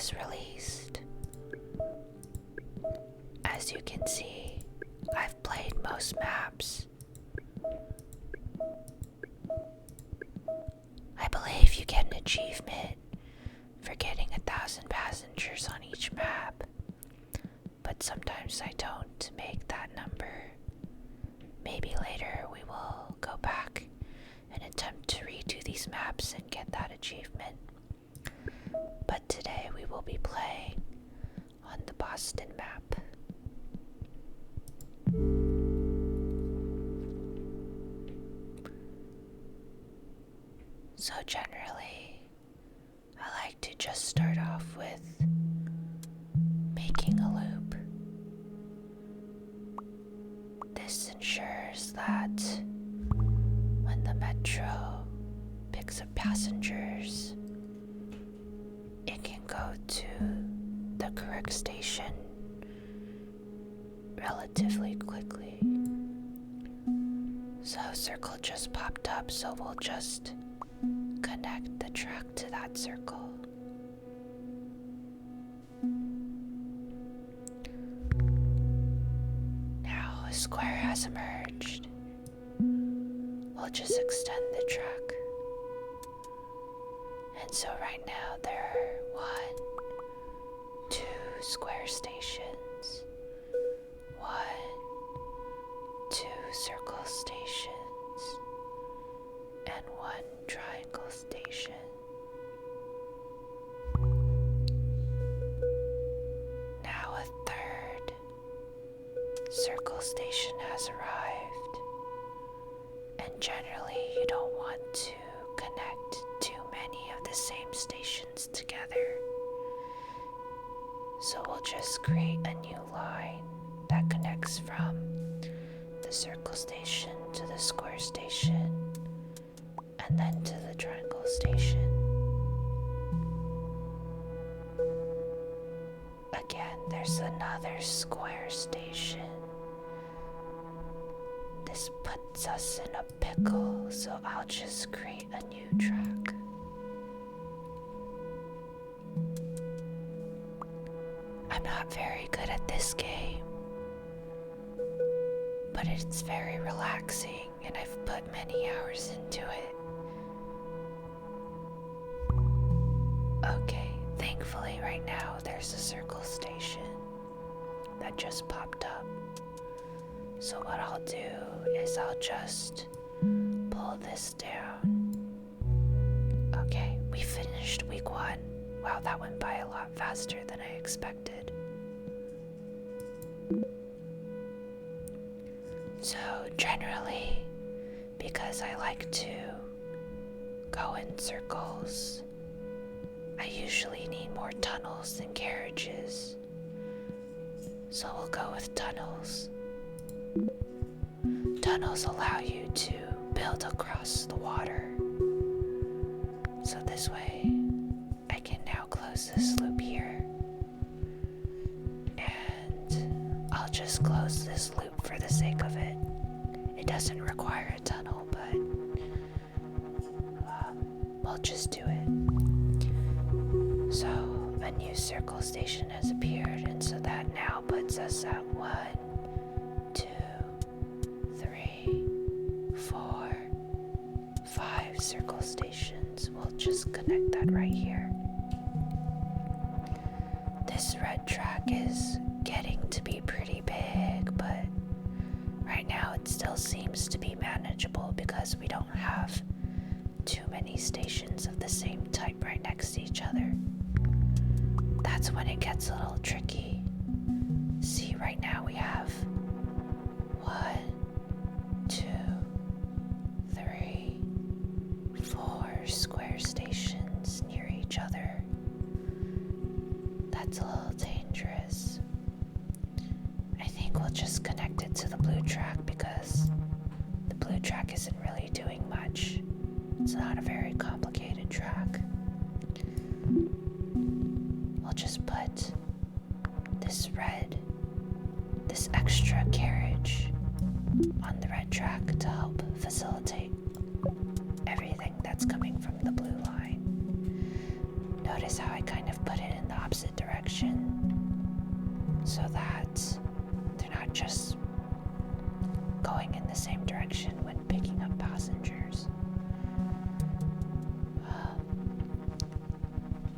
was released. As you can see, I've played most maps. I believe you get an achievement for getting 1,000 passengers on each map, but sometimes I don't make that number. Maybe later we will go back and attempt to redo these maps and get that achievement. But today we will be playing on the Boston map. So generally, I like to just start off with making a loop. This ensures that when the metro picks up passengers, it can go to the correct station relatively quickly. So a circle just popped up, so we'll just connect the track to that circle. Now a square has emerged. We'll just extend the track. And so right now there are 1, 2 square stations, 1, 2 circle stations, and 1 triangle station. Now a 3rd circle station has arrived, and generally you don't want to connect too many of the same stations together. So we'll just create a new line that connects from the circle station to the square station and then to the triangle station. Again, there's another square station. This puts us in a pickle, so I'll just create a new track. I'm not very good at this game, but it's very relaxing and I've put many hours into it. Okay, thankfully right now there's a circle station that just popped up. So what I'll do is I'll just pull this down. Okay, we finished week 1. Wow, that went by a lot faster than I expected. So generally, because I like to go in circles, I usually need more tunnels than carriages. So we'll go with tunnels. Tunnels allow you to build across the water. So this way, I can now close this loop here. And I'll just close this loop for the sake of it. It doesn't require a tunnel, but we'll just do it. So a new circle station has appeared, and so that now puts us at 1, 2, 3, 4, 5 circle stations. We'll just connect that right here. This red track is getting to be pretty big, but right now it still seems to be manageable because we don't have too many stations of the same type right next to each other. That's when it gets a little tricky. See, right now we have 1, 2, 3, 4 square stations near each other. That's a little dangerous. I think we'll just connect it to the blue track because the blue track isn't really doing much. It's not a very complicated track. We'll just put this extra carriage on the red track to help facilitate everything that's coming from the blue line. notice how I kind of put it in the opposite direction so that they're not just going in the same direction when picking up passengers.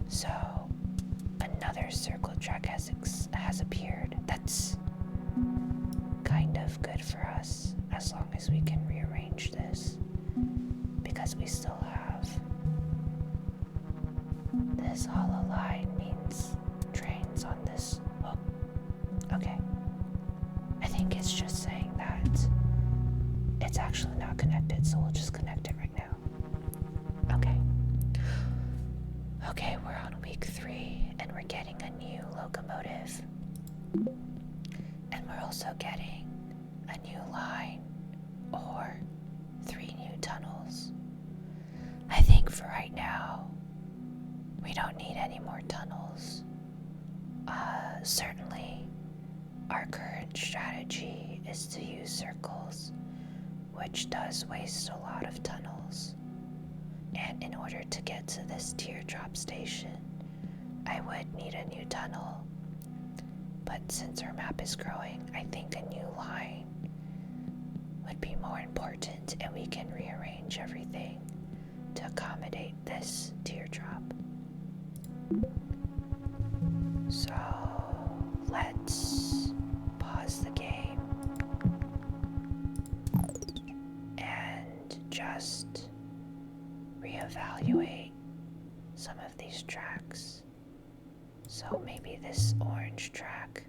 So another circle track has appeared. That's kind of good for us as long as we can rearrange this, because we still have this hollow line means trains on this. Oh, okay. I think it's just saying that it's actually not connected, so we'll just connect it right now. Okay, we're on week 3, and we're getting a new locomotive. And we're also getting a new line, or 3 new tunnels. I think for right now, we don't need any more tunnels. Certainly, our current strategy is to use circles, which does waste a lot of tunnels. And in order to get to this teardrop station, I would need a new tunnel. But since our map is growing, I think a new line would be more important, and we can rearrange everything to accommodate this teardrop. So let's pause the game and just reevaluate some of these tracks. So maybe this orange track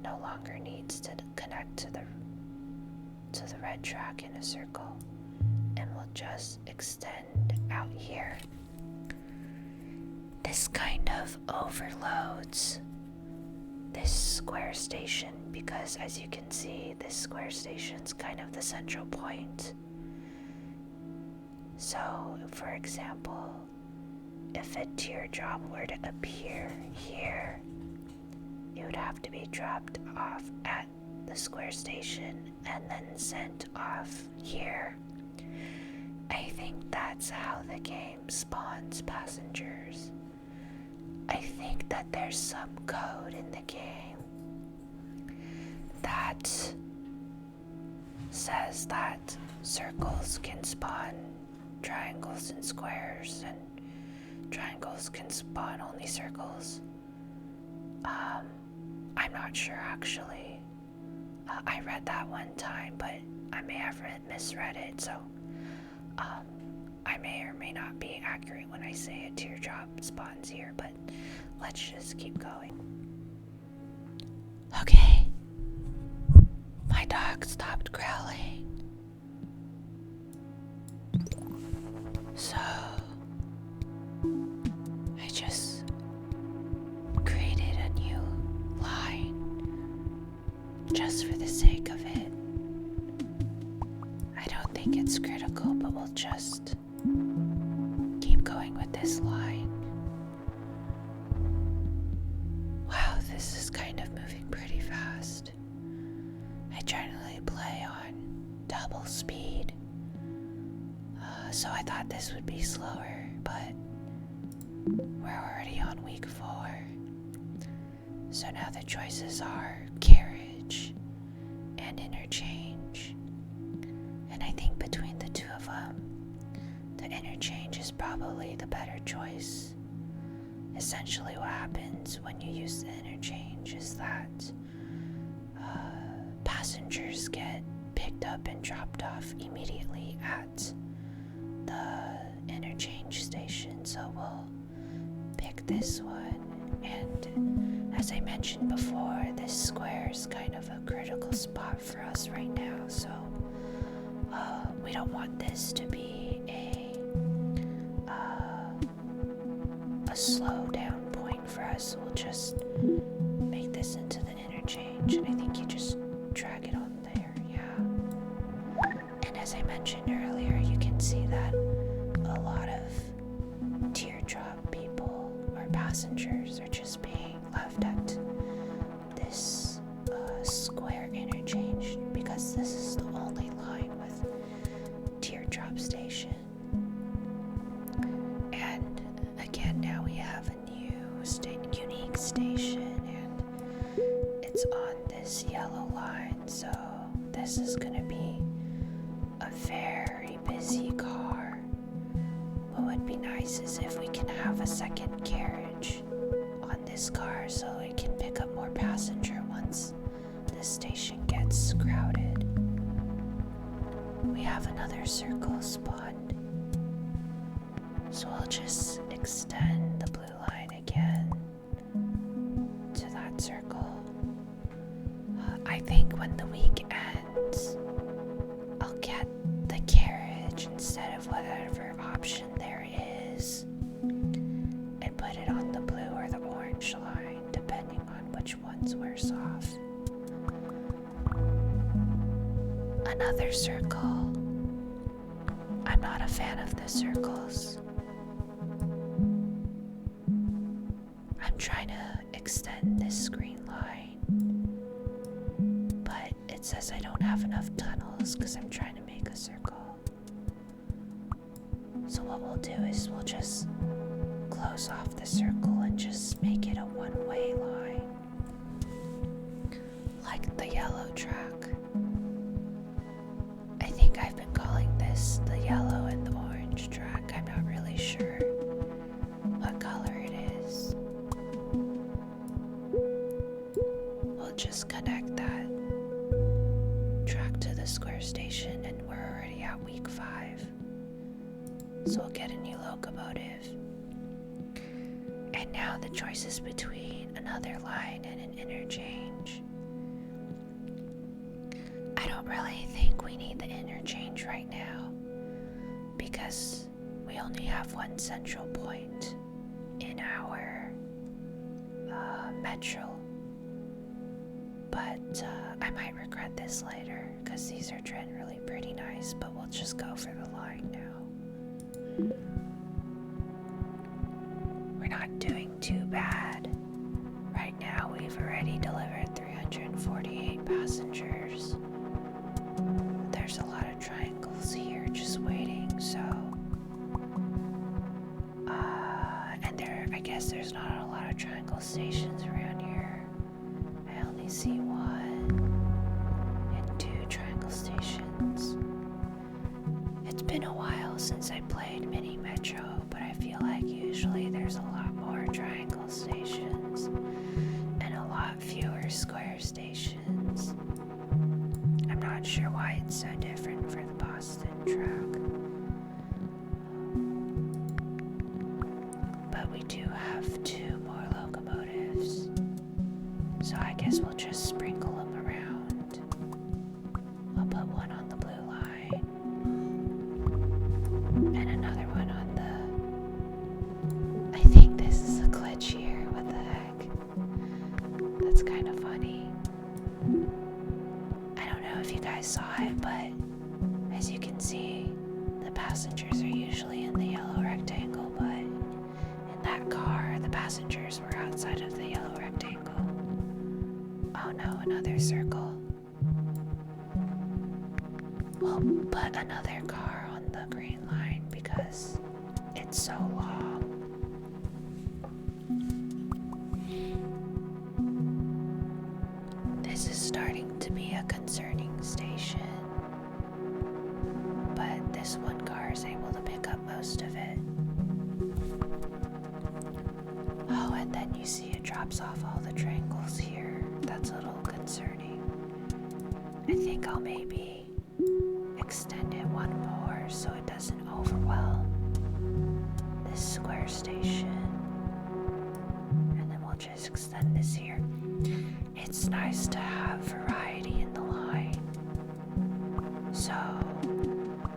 no longer needs to connect to the red track in a circle, and we'll just extend out here. This kind of overloads this square station because, as you can see, this square station's kind of the central point. So, for example, if a teardrop were to appear here, it would have to be dropped off at the square station and then sent off here. I think that's how the game spawns passengers. I think that there's some code in the game that says that circles can spawn triangles and squares, and triangles can spawn only circles. I'm not sure actually. I read that one time, but I may have misread it, so I may or may not be accurate when I say a teardrop spawns here, but let's just keep going. Okay. My dog stopped growling. So I just created a new line just for the sake of it. I don't think it's critical, but we'll just keep going with this line. Wow, this is kind of moving pretty fast. I generally play on double speed, so I thought this would be slower, but we're already on week 4. So now the choices are carriage and interchange. And I think between the two of them, the interchange is probably the better choice. Essentially what happens when you use the interchange is that passengers get picked up and dropped off immediately at the interchange station. So we'll pick this one, and as I mentioned before, this square is kind of a critical spot for us right now, so we don't want this to be a slow down point for us, so we'll just make this into the interchange, and I think you just drag it on there, yeah. And as I mentioned earlier, you can see that a lot of teardrop people or passengers are just being left at this square interchange because this is the only line with teardrop station. And this yellow line, so this is gonna be a very busy car. What would be nice is if we can have a second carriage on this car so it can pick up more passenger once this station gets crowded. We have another circle spawned, so I'll just extend the blue line again to that circle. I think when the week ends, I'll get the carriage instead of whatever option there is and put it on the blue or the orange line, depending on which one's worse off. Another circle. I'm not a fan of the circles. I'm trying to extend this green line, but it says I don't have enough tunnels because I'm trying to make a circle. So what we'll do is we'll just close off the circle and just make it a one-way line, like the yellow track. I think I've been calling this the yellow and the orange track. I'm not really sure what color it is. We'll just connect that track to the square station, and we're already at week 5. So we'll get a new locomotive. And now the choice is between another line and an interchange. I don't really think we need the interchange right now because we only have one central point in our metro. But I might regret this later because these are generally pretty nice, but we'll just go for the line now. We're not doing too bad. Right now we've already delivered 348 passengers. There's a lot of triangles here just waiting, so and I guess there's not a lot of triangle stations around here. I only see 1 and 2 triangle stations. It's been a while since I played minimetro, but I feel like usually there's a lot more triangle stations and a lot fewer square stations. I'm not sure why it's so different for the Boston track. But we do have 2 more locomotives, so I guess we'll just sprinkle them around. I'll put one on the blue line and another one on the... I think this is a glitch here. What the heck? That's kind of funny. I don't know if you guys saw it, but as you can see, the passengers are usually in the yellow rectangle, but in that car, the passengers were outside of the yellow rectangle. Oh no, another circle. We'll put another car on the green line because it's so long. This is starting to be a concerning station, but this one car is able to pick up most of it. Oh, and then you see it drops off all the triangles here. That's a little concerning. I think I'll maybe extend it one more so it doesn't overwhelm this square station. And then we'll just extend this here. It's nice to have variety in the line. So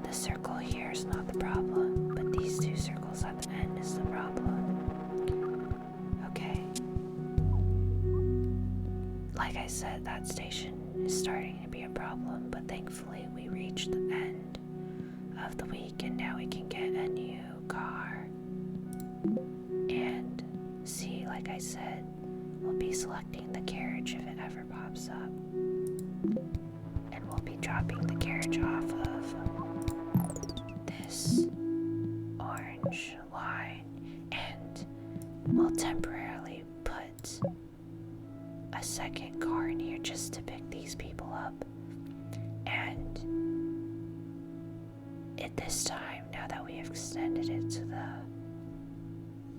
the circle here is not the problem, but these 2 circles at the end is the problem. Okay. Like I said, that station is starting to be a problem, but thankfully we reached the end of the week and now we can get a new car. And see, like I said, we'll be selecting the carriage if it ever pops up. And we'll be dropping the carriage off of this orange line, and we'll temporarily put a second car in here just to this time, now that we have extended it to the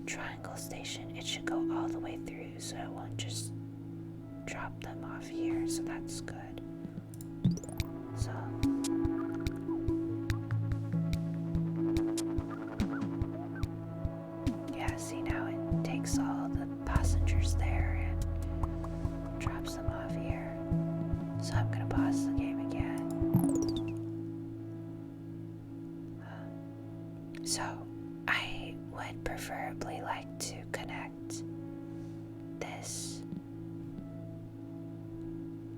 triangle station, it should go all the way through, so it won't just drop them off here, so that's good. So yeah, see, now it takes all the passengers there and drops them off here. So I'm gonna pause the game again. So I would preferably like to connect this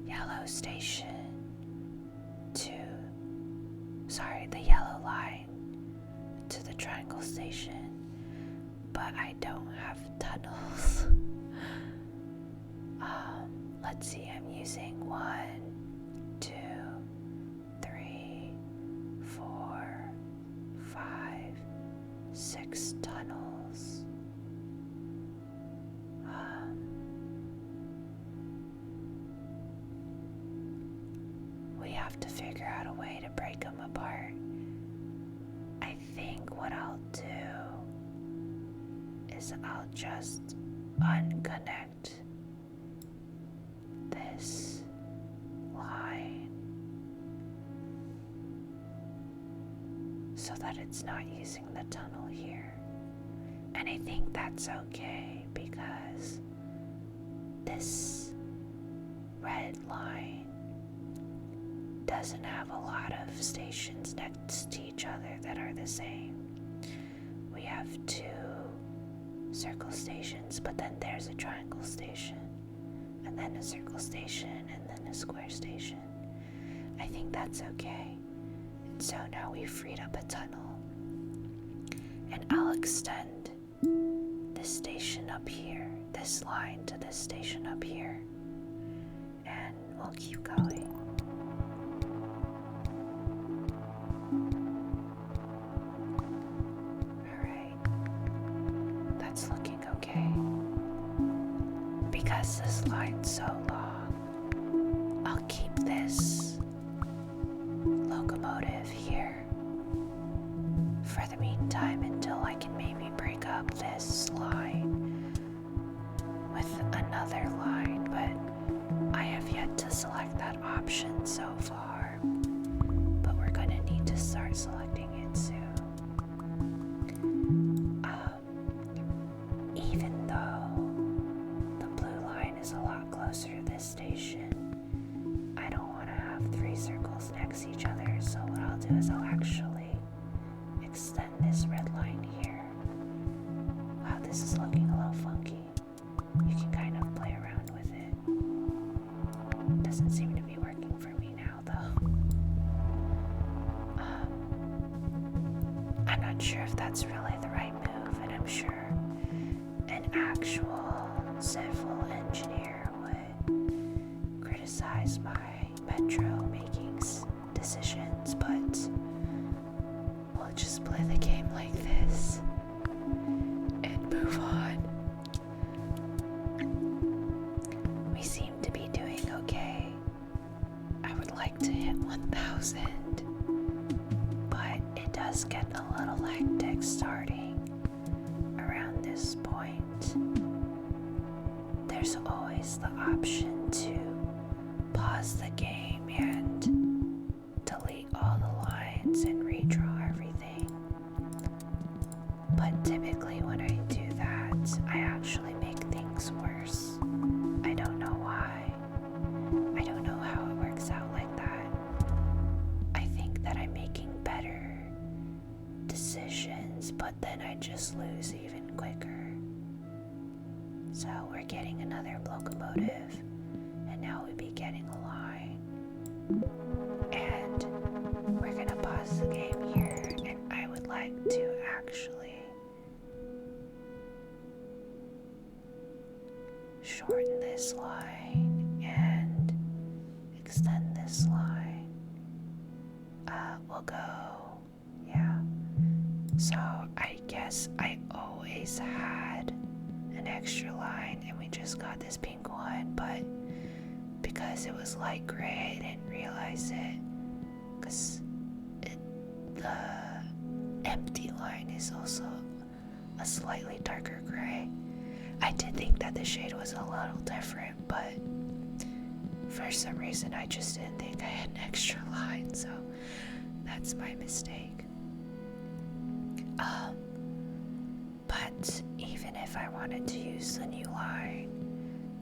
yellow station to, the yellow line to the triangle station, but I don't have tunnels. Let's see, I'm using 1, 2, 3, 4, 5, 6 tunnels. We have to figure out a way to break them apart. I think what I'll do is I'll just unconnect this line so that it's not using the tunnel here. And I think that's okay because this red line doesn't have a lot of stations next to each other that are the same. We have 2 circle stations, but then there's a triangle station, and then a circle station, and then a square station. I think that's okay. And so now we've freed up a tunnel, and I'll extend this station up here, this line to this station up here, and we'll keep going. That's looking okay. Because this line's so long, I'll keep this locomotive here for the meantime until I can maybe break up this line with another line, but I have yet to select that option so far, but we're gonna need to start selecting it soon. Even though the blue line is a lot closer to this station, I don't want to have 3 circles next to each other, so what I'll do is I'll actually extend this red line here. Wow, this is looking a little funky. You can kind of play around with it. Doesn't seem to be working for me now, though. I'm not sure if that's really the right move, and I'm sure an actual civil engineer would criticize my metro making decisions, but we'll just play the game like this and move on. We seem to be doing okay. I would like to hit 1,000, but it does get a little hectic starting around this point. There's always the option to pause the game and delete all the lines and redraw everything. But typically when I do that, I actually make things worse. I don't know why. I don't know how it works out like that. I think that I'm making better decisions, but then I just lose even quicker. So we're getting another locomotive, and now we'll be getting a line. And we're gonna pause the game here, and I would like to actually shorten this line and extend this line. We'll go, yeah. So I guess I always had an extra line, and we just got this pink one, but because it was light gray, I didn't realize it, because the empty line is also a slightly darker gray. I did think that the shade was a little different, but for some reason I just didn't think I had an extra line, so that's my mistake. But even if I wanted to use the new line,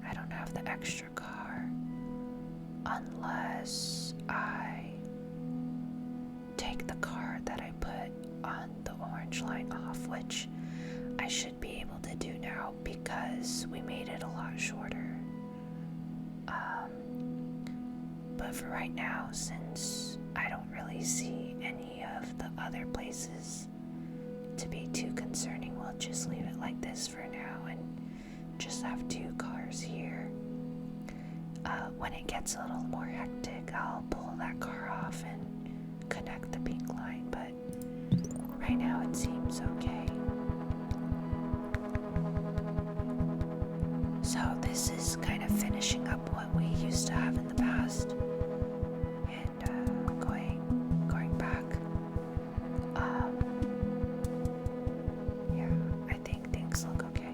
I don't have the extra car unless I take the car that I put on the orange line off, which I should be able to do now because we made it a lot shorter. But for right now, since I don't really see any of the other places to be too concerning, we'll just leave it like this for now and just have 2 cars here. When it gets a little more hectic, I'll pull that car off and connect the pink line, but right now it seems okay. So this is kind of finishing up what we used to have in the past and going back. Yeah, I think things look okay.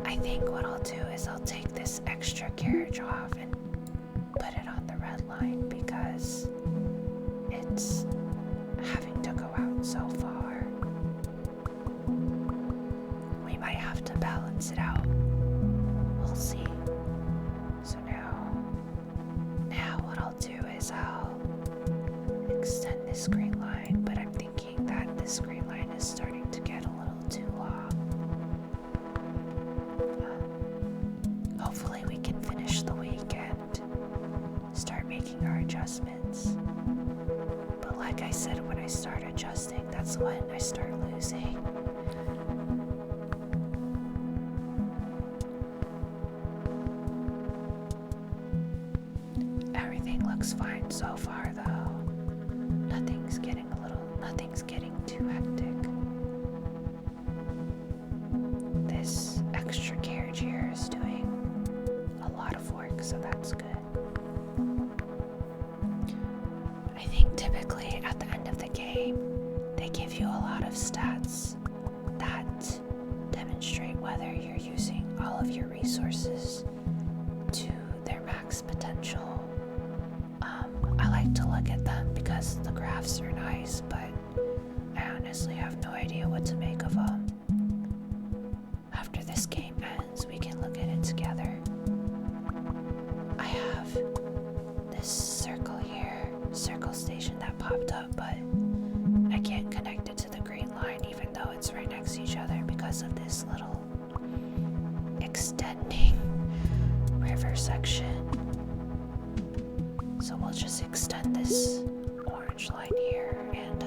I think what I'll do is I'll take this extra carriage off and put it on the red line because it's having to go out so far. We might have to balance it out. We'll see. So now what I'll do is I'll extend this green line, but I'm thinking that this green line is starting to get a little too long. Hopefully we can finish the week and start making our adjustments. But like I said, when I start adjusting, that's when I start losing. Everything looks fine so far though. Nothing's getting too hectic. This extra carriage here is doing a lot of work, so that's good. I think typically at the end of the game, they give you a lot of stats that demonstrate whether you're using all of your resources to their max potential. I like to look at them because the graphs are nice, but I honestly have no idea what to make of them. After this game ends, we can look at it together. I have this circle here, circle station that popped up, but I can't connect it to the green line even though it's right next to each other because of this little extending river section. So we'll just extend this orange line here, and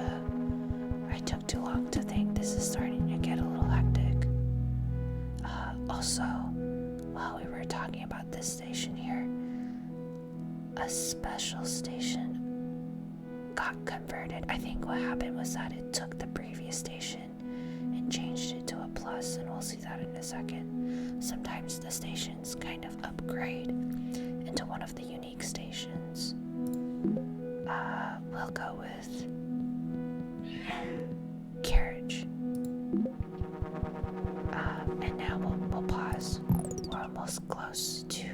I took too long to think. This is starting to get a little hectic. Also, while we were talking about this station here, a special station got converted. I think what happened was that it took the previous station and changed it to a plus, and we'll see that in a second. Sometimes the stations kind of upgrade into one of the unique stations. We'll go with carriage. And now we'll pause. We're almost close to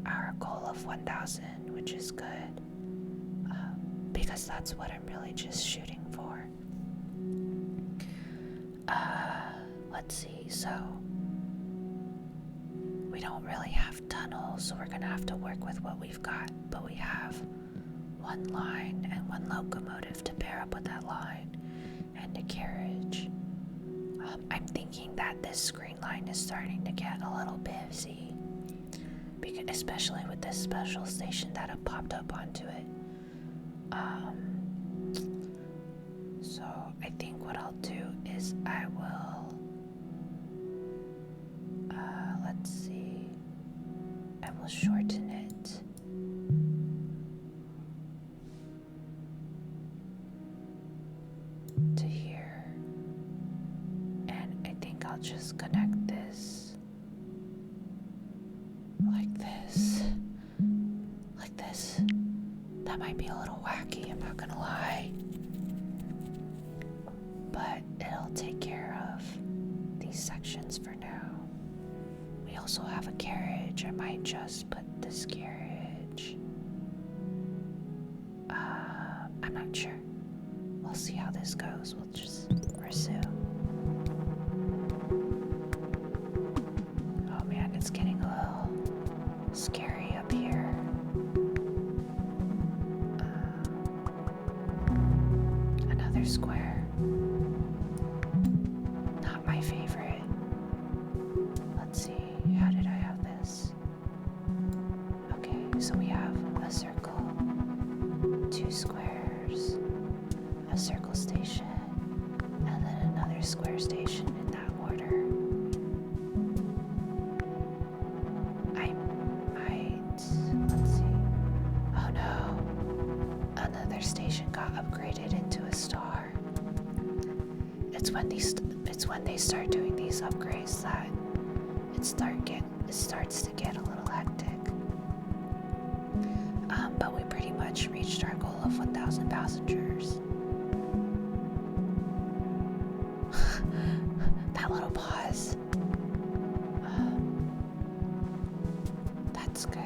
our goal of 1,000, which is good. Because that's what I'm really just shooting for. Let's see, so we don't really have tunnels, so we're gonna have to work with what we've got, but we have 1 line and 1 locomotive to pair up with that line and a carriage. I'm thinking that this green line is starting to get a little busy, because, especially with this special station that have popped up onto it. So I think what I'll do is I will, let's see, I will shorten it. To here, and I think I'll just connect this like this, like this. That might be a little wacky, I'm not gonna lie. but it'll take care of these sections for now. We also have a carriage. I might just put this carriage. I'm not sure. We'll see how this goes. We'll just resume. Oh man, it's getting a little scary up here. Another square. Not my favorite. Let's see, how did I have this? Okay, so we have a circle, 2 squares, a circle station, and then another square station in that order. I might, let's see. Oh no, another station got upgraded into a star. It's when they start doing these upgrades that it starts to get a little hectic. But we pretty much reached our goal of 1,000 passengers. That little pause. That's good.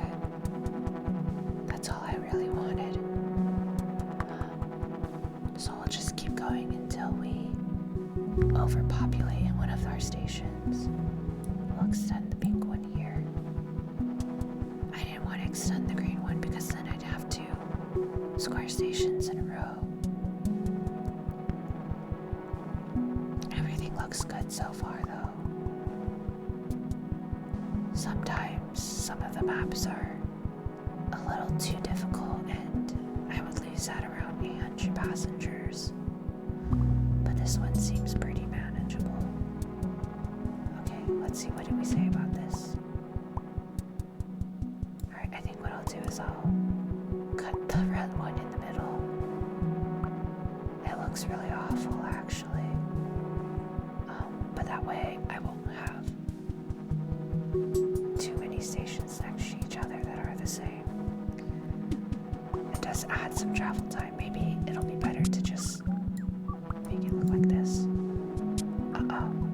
That's all I really wanted. So we'll just keep going until we overpopulate in one of our stations. We'll extend the pink one here. I didn't want to extend the green one because then I'd have 2 square stations in a row. Everything looks good so far though. Sometimes some of the maps are a little too difficult and I would lose at around 800 passengers. But this one seems pretty manageable. Okay, let's see, what did we say about this? Alright, I think what I'll do is I'll cut the red one in the middle. It looks really awful actually. But that way I won't have too many stations next to each other that are the same. It does add some travel time. Maybe it'll be better to just make it look like this.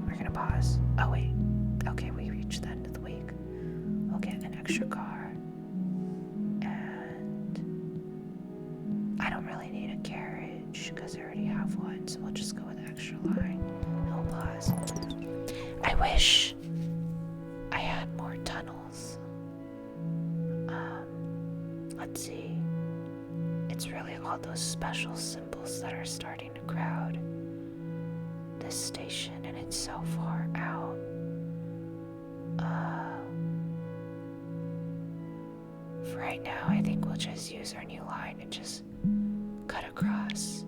We're gonna pause. Oh wait, okay, we reached the end of the week. We'll get an extra car. And I don't really need a carriage because I already have one, so we'll just go with an extra line. And we'll pause. I wish I had more tunnels. Let's see. It's really all those special symbols that are starting to crowd this station, and it's so far out. For right now, I think we'll just use our new line and just cut across.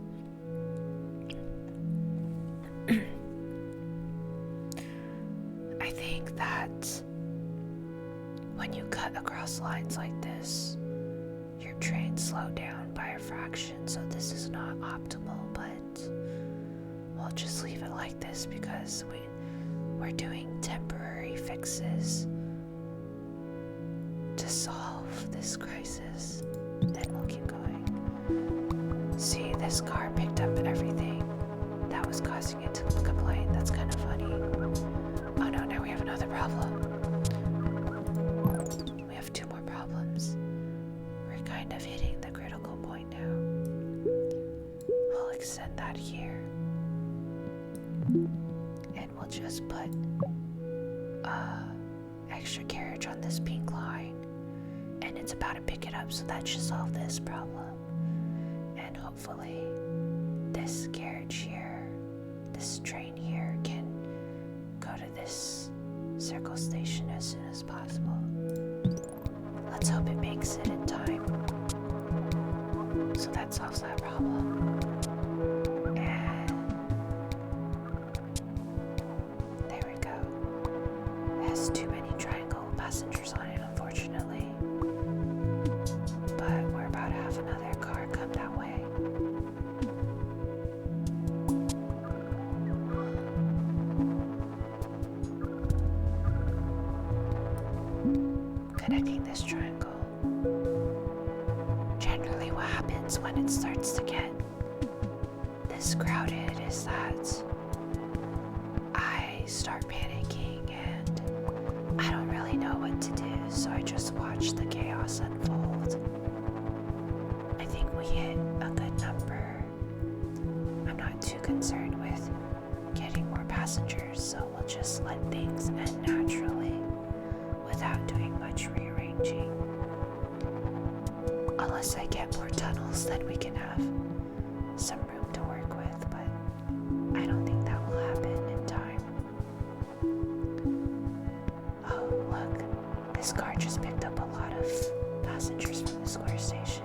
I think that when you cut across lines like this, your train slowed down by a fraction, so this is not optimal, but we'll just leave it like this because we're doing temporary fixes to solve this crisis. Then we'll keep going. See, this car picked up everything that was causing it to complain. That's kind of funny. Oh no, now we have another problem. We have 2 more problems. We're kind of hitting the critical point now. We'll extend that here. And we'll just put extra carriage on this pink line. And it's about to pick it up, so that should solve this problem. And hopefully this carriage here, this train here, can go to this circle station as soon as possible. Let's hope it makes it in time. So that solves that problem. And there we go. It has too many triangle passengers on it, unfortunately. But we're about to have another car come that way. Connecting this triangle. Generally what happens when it starts to get this crowded is that I start panicking and I don't really know what to do, so I just watch the chaos unfold. I think we hit a good number. I'm not too concerned with getting more passengers, so we'll just let things end naturally without doing much rearranging. Unless I get more tunnels, then we can have some room to work with, but I don't think that will happen in time. Oh, look, this car just picked up a lot of passengers from the square station.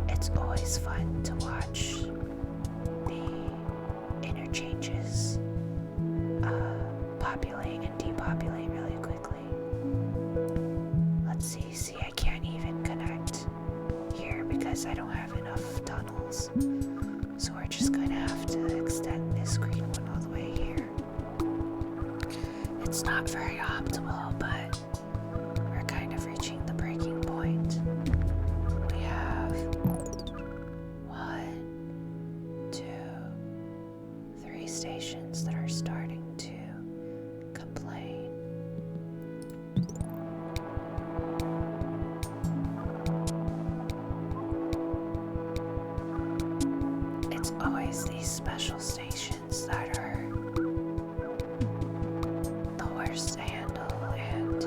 It's always fun to watch the interchanges populate and depopulate really quickly. Let's see, I can't even connect here because I don't have enough tunnels. So we're just going to have to extend this green one all the way here. It's not very optimal, but we're kind of reaching the breaking point. We have 1, 2, 3 stations that are starting to complain. It's always these special stations that are the worst to handle, and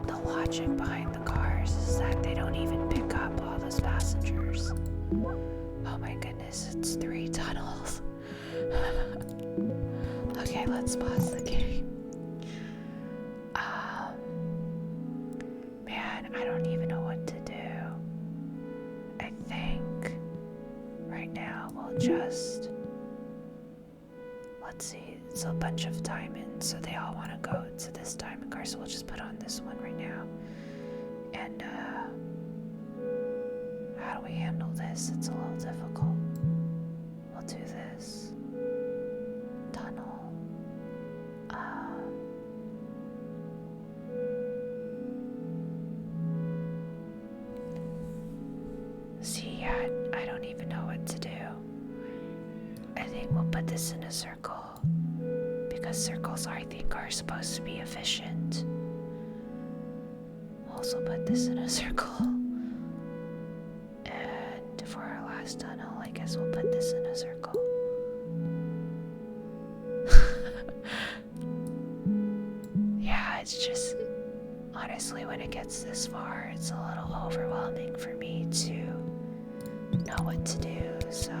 the logic behind the cars is that they don't even pick up all those passengers. Oh my goodness, it's 3 tunnels. Okay, let's pause the game. Man, I don't even know what to do. I think right now we'll just, let's see, it's a bunch of diamonds, so they all want to go to this diamond car, so we'll just put on this one right now. And how do we handle this? It's a little difficult. We'll do this. Tunnel. See, I don't even know what to do. I think we'll put this in a circle, because circles I think are supposed to be efficient. We'll also put this in a circle. And for our last tunnel, I guess we'll put this in a circle. Yeah, it's just, honestly, when it gets this far, it's a little overwhelming for me to know what to do, so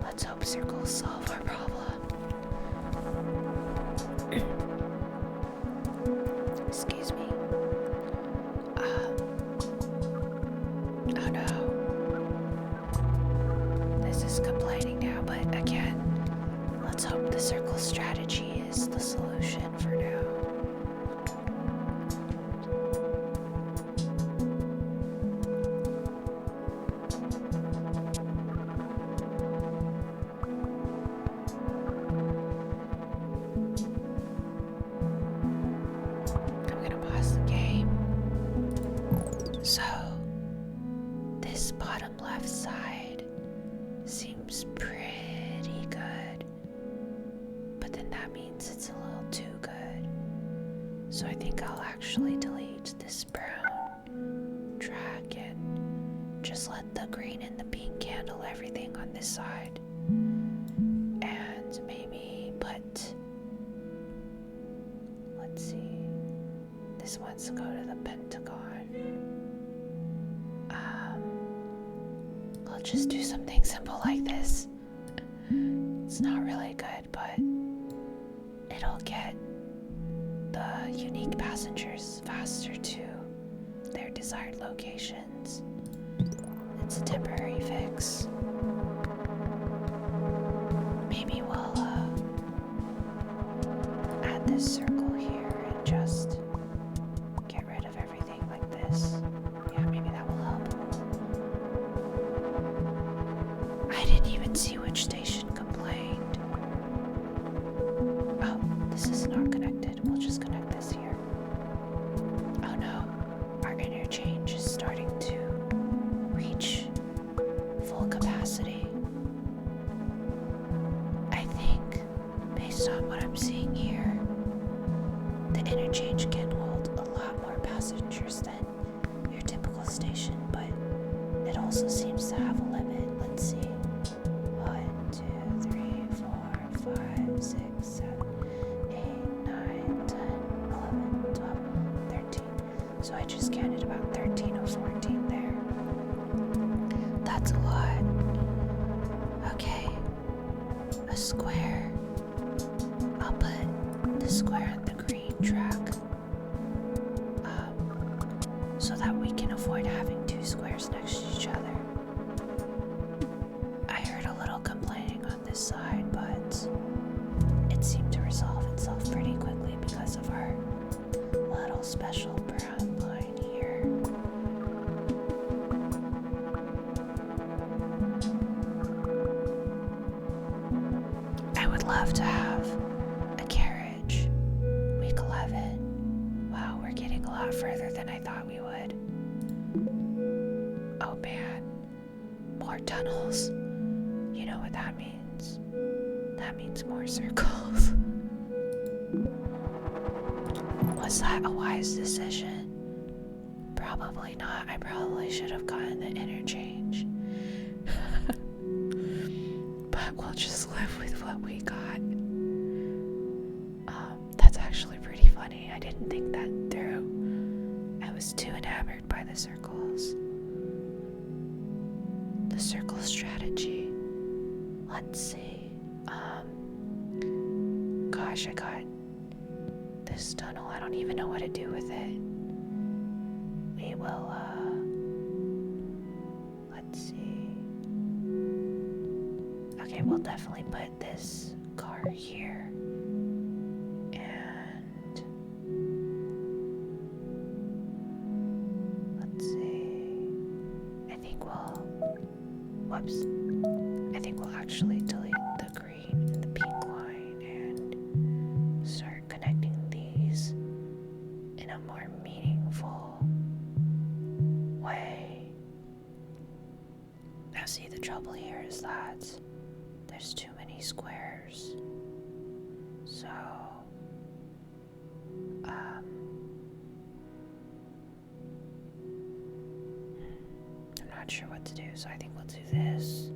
let's hope circles solve our problem. Excuse me. Oh no. This is complaining now, but again, let's hope the circle strategy is the solution for now. So, this bottom left side seems pretty good, but then that means it's a little too good. So I think I'll actually delete this brown track and just let the green and the pink handle everything on this side. And maybe put, let's see, this wants to go to the Pentagon. I'll just do something simple like this. It's not really good, but it'll get the unique passengers faster to their desired locations. It's a temporary fix. Maybe we'll add this circle here and just get rid of everything like this. Yeah, maybe that will help. I didn't even see which station complained. Oh, this is not connected. We'll just connect this here. Oh no, our interchange is starting to reach full capacity. also seems to have a limit. Let's see. 1, 2, 3, 4, 5, 6, 7, 8, 9, 10, 11, 12, 13. So I just counted about 13 or 14 there. That's a lot. Okay. A square. I'll put the square on the green track. So that we can avoid having two squares next to each other. I heard a little complaining on this side, but it seemed to resolve itself pretty quickly because of our little special brown line here. I would love to have a carriage. Week 11. Wow, we're getting a lot further than I thought we would. Oh man, more tunnels. You know what that means? That means more circles. Was that a wise decision? Probably not. I probably should have gotten the interchange. But we'll just live with what we got. That's actually pretty funny. I didn't think that through. I was too enamored by the circles. The circle strategy. Let's see. Gosh, I got this tunnel. I don't even know what to do with it. We will, let's see. Okay, we'll definitely put this car here. And let's see. I think we'll actually delete the green and the pink line and start connecting these in a more meaningful way. Now see, the trouble here is that there's too many squares. So, I'm not sure what to do, so I think we'll do this,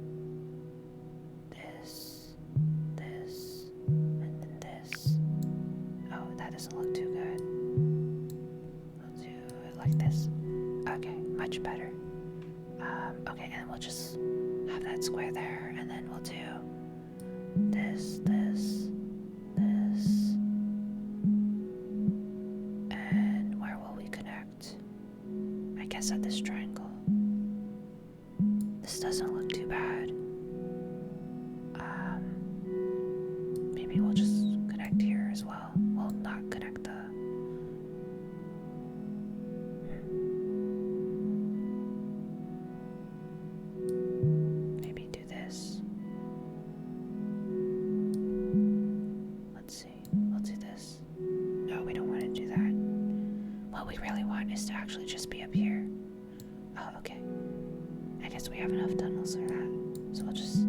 and then this. Oh, that doesn't look too good. We'll do it like this. Okay, much better. Okay, and we'll just have that square there, and then we'll do this, and where will we connect? I guess at this triangle. This doesn't look too bad. Maybe we'll just connect here as well. We'll not connect the... Maybe do this. Let's see. We'll do this. No, we don't want to do that. What we really want is to actually just be up here. Oh, okay. I guess we have enough tunnels for that. So we'll just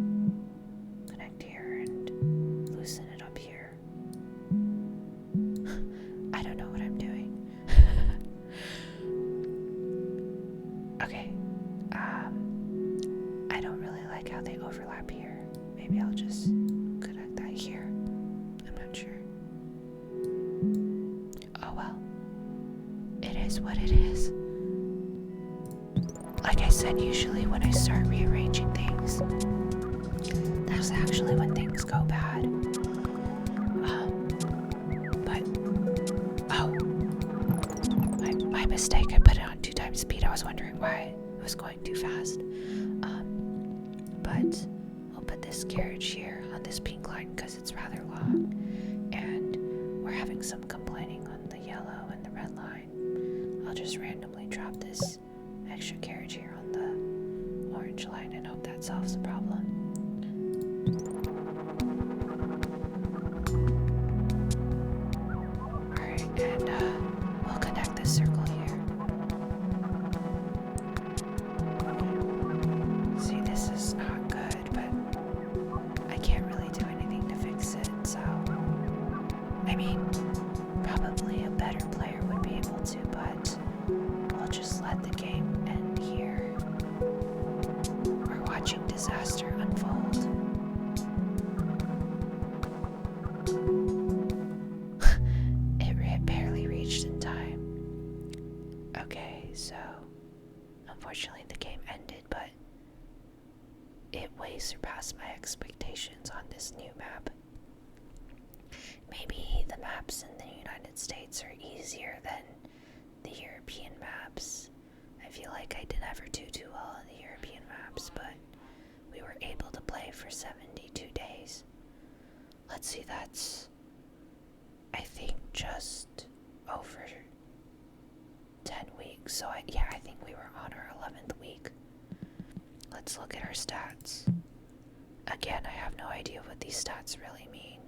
connect here and loosen it up here. I don't know what I'm doing. Okay. I don't really like how they overlap here. Maybe I'll just connect that here. I'm not sure. Oh well. It is what it is. Like I said, usually when I start rearranging things, that's actually when things go bad. My mistake. I put it on 2 times speed. I was wondering why it was going too fast. But we'll put this carriage here on this pink line because it's rather long, and we're having some complaining on the yellow and the red line. I'll just randomly drop this extra carriage here on the orange line and hope that solves the problem. Alright, and we'll connect this circle here. See, this is not good, but I can't really do anything to fix it, so... I mean, probably a better player would be able to, but I'll just let the game end here. disaster unfold. It barely reached in time. Okay, so unfortunately the game ended, but it way surpassed my expectations on this new map. Maybe the maps in the United States are easier than the European maps. I feel like I did never do too well on the European maps, but we were able to play for 72 days. Let's see, that's, I think, just over 10 weeks. So I think we were on our 11th week. Let's look at our stats. Again, I have no idea what these stats really mean.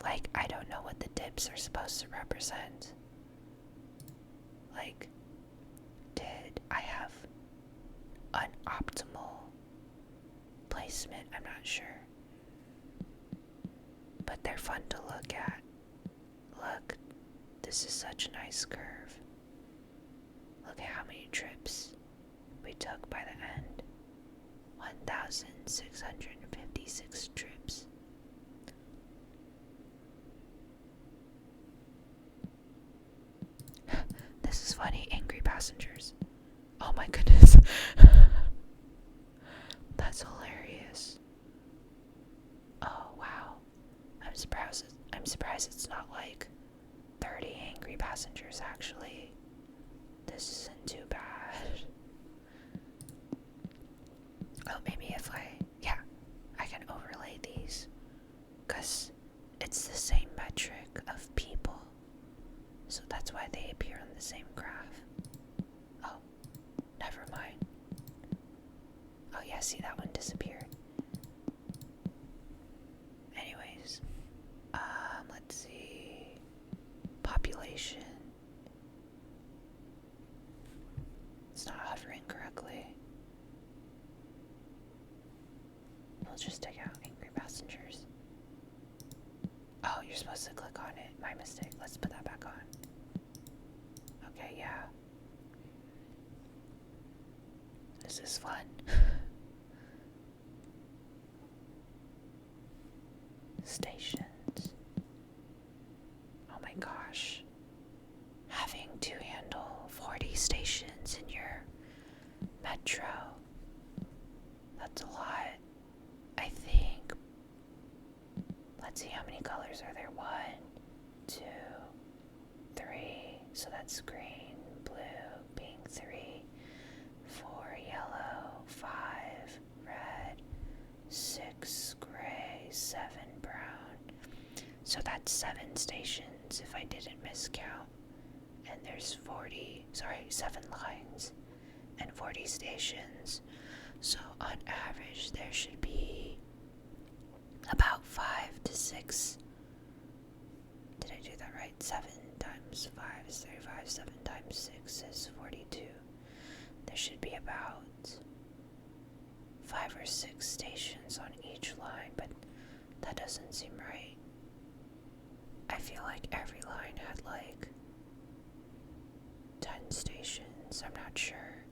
Like, I don't know what the dips are supposed to represent. Like, did I have an optimal placement? I'm not sure. But they're fun to look at. Look, this is such a nice curve. Look at how many trips we took by the end. 1,656 trips. This is funny, angry passengers. Oh my goodness. That's hilarious. Oh wow. I'm surprised it's not like 30 angry passengers actually. This isn't too bad. Oh, maybe if I can overlay these, because it's the same metric of people, so that's why they appear on the same graph. Oh, never mind. Oh yeah, see, that one disappeared. Anyways, let's see. Population. It's not hovering correctly. We'll just take out angry passengers. Oh, you're supposed to click on it. My mistake. Let's put that back on. Okay, yeah. This is fun. Stations. Oh my gosh. Having to handle 40 stations in your metro. That's a lot. I think. Let's see, how many colors are there? 1, 2, 3. So that's green, blue, pink, 3, 4, yellow, 5, red, 6, gray, 7, brown. So that's 7 stations if I didn't miscount. And there's 7 lines and 40 stations. So on average, there should be about 5 to 6. Did I do that right? 7 times 5 is 35. 7 times 6 is 42. There should be about 5 or 6 stations on each line, but that doesn't seem right. I feel like every line had like 10 stations. I'm not sure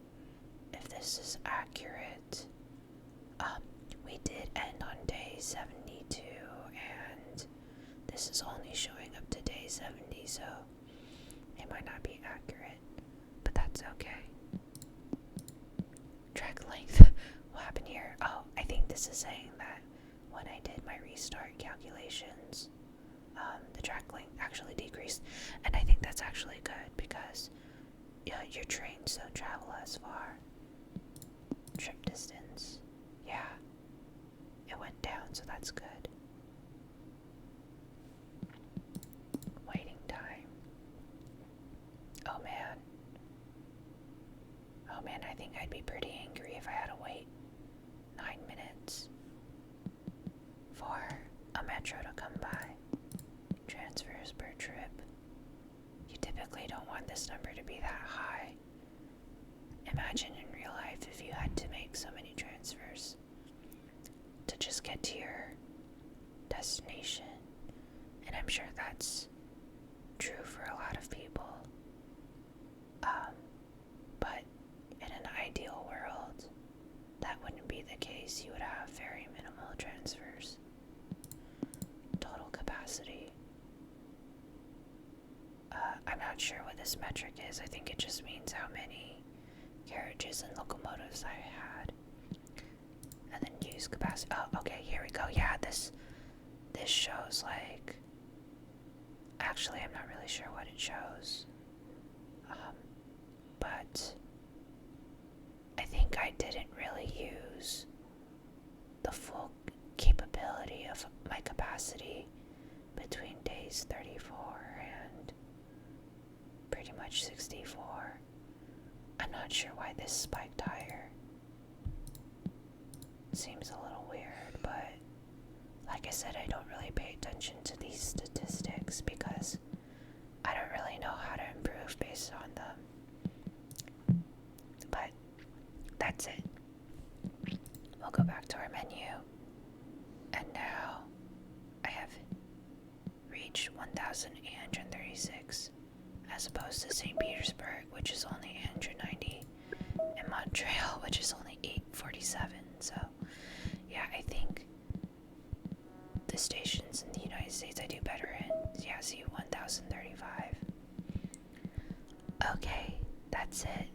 if this is accurate. We did end on day 72, and this is only showing up to day 70, so it might not be accurate, but that's okay. Track length. What happened here? Oh, I think this is saying that when I did my restart calculations, the track length actually decreased, and I think that's actually good because your trains don't travel as far. Trip distance, yeah, it went down, so that's good. Waiting time. Oh man, I think I'd be pretty angry if I had to wait 9 minutes for a metro to come by. Transfers per trip. You typically don't want this number to be that high. Imagine in real life if you had to make so many transfers to just get to your destination. And I'm sure that's true for a lot of people. But in an ideal world, that wouldn't cities, you would have very minimal transfers. Total capacity. I'm not sure what this metric is. I think it just means how many carriages and locomotives I had. And then use capacity. Oh, okay, here we go. Yeah, this shows like... Actually, I'm not really sure what it shows. But I think I didn't really use the full capability of my capacity between days 34 and pretty much 64. I'm not sure why this spiked higher. Seems a little weird, but like I said, I don't really pay attention to these statistics because I don't really know how to improve based on them. But that's it. We'll go back to our menu. And now I have reached 1,836 as opposed to St. Petersburg, which is only 890, and Montreal, which is only 847. So yeah, I think the stations in the United States I do better in. Yeah, see, 1,035. Okay, that's it.